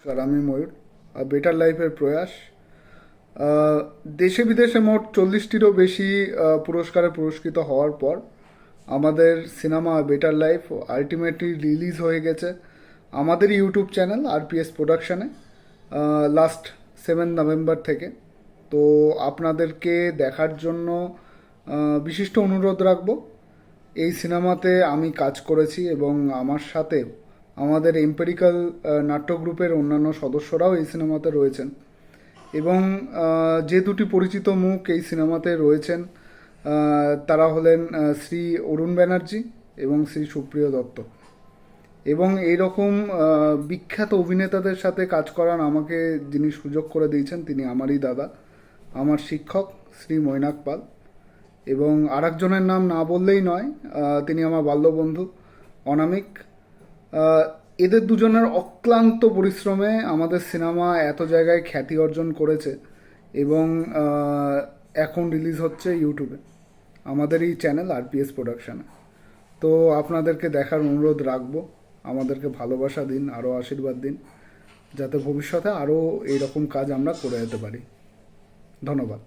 নমস্কার, আমি ময়ূর। বেটার লাইফের প্রয়াস। দেশে বিদেশে মোট 40টিরও বেশি পুরস্কারে পুরস্কৃত হওয়ার পর আমাদের cinema better life ultimately release হয়ে গেছে আমাদের ইউটিউব চ্যানেল আরপিএস প্রোডাকশানে লাস্ট 7 নভেম্বর থেকে। তো আপনাদেরকে দেখার জন্য বিশিষ্ট অনুরোধ রাখবো। এই সিনেমাতে আমি কাজ করেছি এবং আমার সাথে আমাদের এম্পেরিক্যাল নাট্য গ্রুপের অন্যান্য সদস্যরাও এই সিনেমাতে রয়েছেন এবং যে দুটি পরিচিত মুখ এই সিনেমাতে রয়েছেন তারা হলেন শ্রী অরুণ ব্যানার্জি এবং শ্রী সুপ্রিয় দত্ত। এবং এইরকম বিখ্যাত অভিনেতাদের সাথে কাজ করার আমাকে যিনি সুযোগ করে দিয়েছেন তিনি আমারই দাদা, আমার শিক্ষক শ্রী মৈনাক পাল। এবং আরেকজনের নাম না বললেই নয়, তিনি আমার বাল্যবন্ধু অনামিক। এদের দুজনের অক্লান্ত পরিশ্রমে আমাদের সিনেমা এত জায়গায় খ্যাতি অর্জন করেছে এবং এখন রিলিজ হচ্ছে ইউটিউবে আমাদের এই চ্যানেল আরপিএস প্রোডাকশানে। তো আপনাদেরকে দেখার অনুরোধ রাখবো। আমাদেরকে ভালোবাসা দিন, আরও আশীর্বাদ দিন, যাতে ভবিষ্যতে আরও এইরকম কাজ আমরা করে যেতে পারি। ধন্যবাদ।